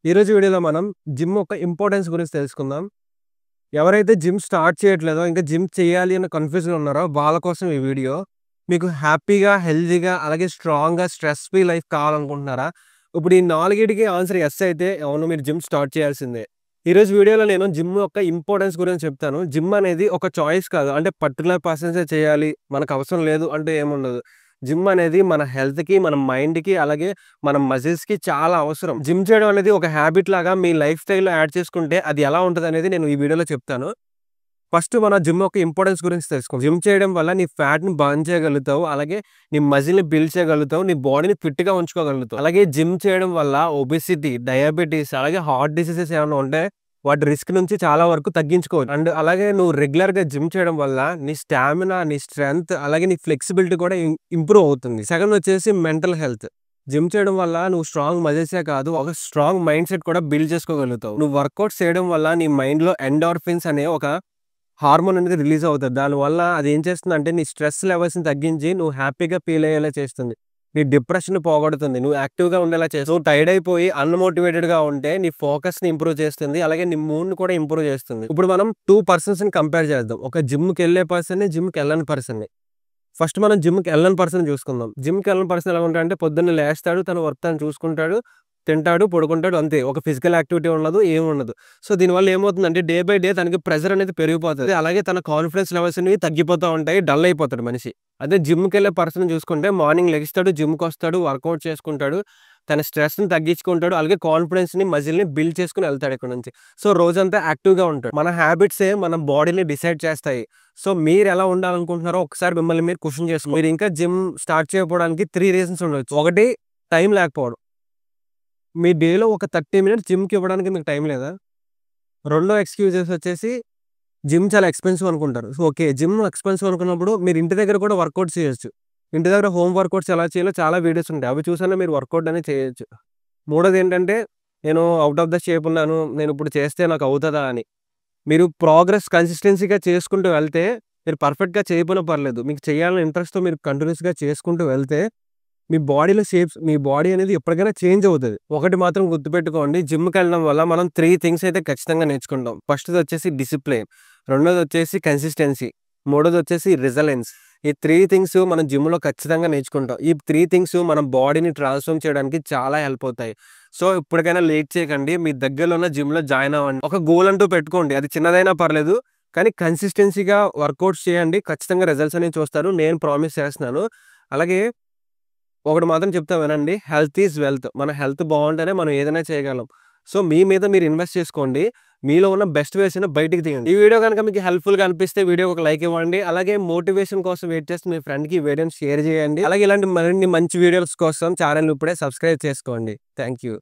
ఈరోజు వీడియోలో మనం జిమ్ యొక్క ఇంపార్టెన్స్ గురించి తెలుసుకుందాం. ఎవరైతే జిమ్ స్టార్ట్ చేయట్లేదో, ఇంకా జిమ్ చేయాలి అన్న కన్‌ఫ్యూజన్‌లో ఉన్నారో వాళ్ళ కోసం ఈ వీడియో. మీకు హ్యాపీగా, హెల్తీగా అలాగే స్ట్రాంగ్‌గా స్ట్రెస్ ఫ్రీ లైఫ్ కావాలనుకుంటున్నారా? ఇప్పుడు ఈ 4గిటికి ఆన్సర్ యెస్ అయితే అవును మీరు జిమ్ స్టార్ట్ చేయాల్సిందే. ఈరోజు వీడియోలో నేను జిమ్ యొక్క ఇంపార్టెన్స్ గురించి చెప్తాను. జిమ్ అనేది ఒక చాయిస్ కాదు. అంటే పర్టిక్యులర్ పర్సన్సే చేయాలి. మనకు అవసరం లేదు అంటే ఏముండదు. జిమ్ అనేది మన హెల్త్‌కి, మన మైండ్‌కి అలాగే మన మజిల్స్‌కి చాలా అవసరం. జిమ్ చేయడం అనేది ఒక హాబిట్ లాగా మీ లైఫ్ స్టైల్‌లో యాడ్ చేసుకుంటే అది ఎలా ఉంటదనేది నేను ఈ వీడియోలో చెప్తాను. ఫస్ట్ మన జిమ్ యొక్క ఇంపార్టెన్స్ గురించి తెలుసుకుందాం. జిమ్ చేయడం వల్ల నీ ఫ్యాట్‌ని బర్న్ చేయగలుగుతావు. అలాగే నీ మజిల్‌ని బిల్డ్ చేయగలుగుతావు. నీ బాడీని ఫిట్‌గా ఉంచుకోగలుగుతావు. అలాగే జిమ్ చేయడం వల్ల ఒబెసిటీ, డయాబెటిస్ అలాగే హార్ట్ డిసీజెస్ ఏమైనా ఉంటే వాటి రిస్క్ నుంచి చాలా వరకు తగ్గించుకోవచ్చు. అండ్ అలాగే నువ్వు రెగ్యులర్‌గా జిమ్ చేయడం వల్ల నీ స్టామినా, నీ స్ట్రెంగ్త్ అలాగే నీ ఫ్లెక్సిబిలిటీ కూడా ఇంప్రూవ్ అవుతుంది. సెకండ్ వచ్చేసి మెంటల్ హెల్త్. జిమ్ చేయడం వల్ల నువ్వు స్ట్రాంగ్ మజిల్సే కాదు, ఒక స్ట్రాంగ్ మైండ్ సెట్ కూడా బిల్డ్ చేసుకోగలుగుతావు. నువ్వు వర్కౌట్స్ చేయడం వల్ల నీ మైండ్‌లో ఎండార్ఫిన్స్ అనే ఒక హార్మోన్ అనేది రిలీజ్ అవుతది. దానివల్ల అదేం చేస్తుందంటే నీ స్ట్రెస్ లెవెల్స్‌ని తగ్గించి నువ్వు హ్యాపీగా ఫీల్ అయ్యేలా చేస్తుంది. నీ డిప్రెషన్‌ని పోగొడుతుంది. నువ్వు యాక్టివ్‌గా ఉండేలా చేస్తుంది. నువ్వు టైర్డ్ అయిపోయి అన్‌మోటివేటెడ్‌గా ఉంటే నీ ఫోకస్‌ని ఇంప్రూవ్ చేస్తుంది. అలాగే నీ మూడ్‌ని కూడా ఇంప్రూవ్ చేస్తుంది. ఇప్పుడు మనం 2 పర్సన్స్‌ని కంపేర్ చేద్దాం. ఒక జిమ్‌కెళ్ళే పర్సన్‌ని, జిమ్‌కెళ్ళని పర్సన్‌ని. ఫస్ట్ మనం జిమ్‌కెళ్ళని పర్సన్‌ని చూసుకుందాం. జిమ్‌కెళ్ళని పర్సన్ ఎలా ఉంటాడంటే పొద్దున్నే లేస్తాడు, తన వర్క్ తను చూసుకుంటాడు, తింటాడు, పడుకుంటాడు అంతే. ఒక ఫిజికల్ యాక్టివిటీ ఉండదు, ఏముండదు. సో, దీనివల్ల ఏమవుతుందంటే డే బై డే తనకి ప్రెషర్ అనేది పెరిగిపోతది. అలాగే తన కాన్ఫిడెన్స్ లెవెల్స్ అనేవి తగ్గిపోతా ఉంటాయి. డల్ అయిపోతాడు మనిషి. అదే జిమ్‌కెళ్ళే పర్సన్ చూసుకుంటే మార్నింగ్ లెగిస్తాడు, జిమ్‌కొస్తాడు, వర్కౌట్ చేసుకుంటాడు, తన స్ట్రెస్‌ని తగ్గించుకుంటాడు. అలాగే కాన్ఫిడెన్స్‌ని, మజిల్‌ని బిల్డ్ చేసుకొని ఎళ్తాడు ఇక్కడి నుంచి. సో, రోజంతా యాక్టివ్‌గా ఉంటాడు. మన హ్యాబిట్సే మన బాడీని డిసైడ్ చేస్తాయి. సో, మీరెలా ఉండాలనుకుంటున్నారో ఒకసారి మిమ్మల్ని మీరు క్వెషన్ చేసుకోండి. మీరు ఇంకా జిమ్ స్టార్ట్ చేయకపోవడానికి 3 రీజన్స్ ఉండొచ్చు. ఒకటి టైం లేకపోవడం. మీ డేలో ఒక 30 మినిట్స్ జిమ్‌కి ఇవ్వడానికి మీకు టైం లేదా? రెండో ఎక్స్‌క్యూజెస్ వచ్చేసి జిమ్ చాలా ఎక్స్‌పెన్సివ్ అనుకుంటారు. So, okay. జిమ్ ఎక్స్‌పెన్సివ్ అనుకున్నప్పుడు మీరు ఇంటి దగ్గర కూడా వర్కౌట్స్ చేయొచ్చు. ఇంటి దగ్గర హోమ్ వర్కౌట్స్ ఎలా చేయాలో చాలా వీడియోస్ ఉంటాయి. అవి చూసైనా మీరు వర్కౌట్ అనేది చేయొచ్చు. మూడోదేంటంటే నేను ఔట్ ఆఫ్ ద షేప్ ఉన్నాను. నేనిప్పుడు చేస్తే నాకు అవుతదా అని. మీరు ప్రోగ్రెస్ కన్సిస్టెన్సీగా చేసుకుంటూ వెళ్తే మీరు పర్ఫెక్ట్‌గా చేయకపోయినా పర్లేదు. మీకు చేయాలని ఇంట్రెస్ట్‌తో మీరు కంటిన్యూయస్‌గా చేసుకుంటూ వెళ్తే మీ బాడీలో షేప్స్ మీ బాడీ అనేది ఎప్పటికైనా చేంజ్ అవుతది. ఒకటి మాత్రం గుర్తుపెట్టుకోండి. జిమ్‌కెళ్ళడం వల్ల మనం 3 థింగ్స్ అయితే ఖచ్చితంగా నేర్చుకుంటాం. ఫస్ట్‌దొచ్చేసి డిసిప్లిన్, రెండోదొచ్చేసి కన్సిస్టెన్సీ, మూడోదొచ్చేసి రెసిలియన్స్. ఈ 3 థింగ్స్ మనం జిమ్‌లో ఖచ్చితంగా నేర్చుకుంటాం. ఈ 3 థింగ్స్ మన బాడీని ట్రాన్స్‌ఫార్మ్ చేయడానికి చాలా హెల్ప్ అవుతాయి. సో, ఇప్పటికైనా లేట్ చేయకండి. మీ దగ్గరలో ఉన్న జిమ్‌లో జాయిన్ అవ్వండి. ఒక గోల్ అంటూ పెట్టుకోండి. అది చిన్నదైనా పర్లేదు. కానీ కన్సిస్టెన్సీగా వర్కౌట్స్ చేయండి. ఖచ్చితంగా రిజల్ట్స్ అనేవి చూస్తారు. నేను ప్రామిస్ చేస్తున్నాను. అలాగే ఒకటి మాత్రం చెప్తా వినండి. Health is wealth. మన హెల్త్ బావుంటేనే మనం ఏదైనా చేయగలం. సో, మీ మీద మీరు ఇన్వెస్ట్ చేసుకోండి. మీలో ఉన్న బెస్ట్ వేర్షన్ బయటికి తీయండి. ఈ వీడియో గనుక మీకు హెల్ప్‌ఫుల్‌గా అనిపిస్తే వీడియోకి ఒక లైక్ ఇవ్వండి. అలాగే మోటివేషన్ కోసం వెయిట్ చేస్తే మీ ఫ్రెండ్‌కి ఈ వీడియోని షేర్ చేయండి. అలాగే ఇలాంటి మరిన్ని మంచి వీడియోస్ కోసం ఛానెల్‌ని ఇప్పుడే సబ్స్క్రైబ్ చేసుకోండి. Thank you.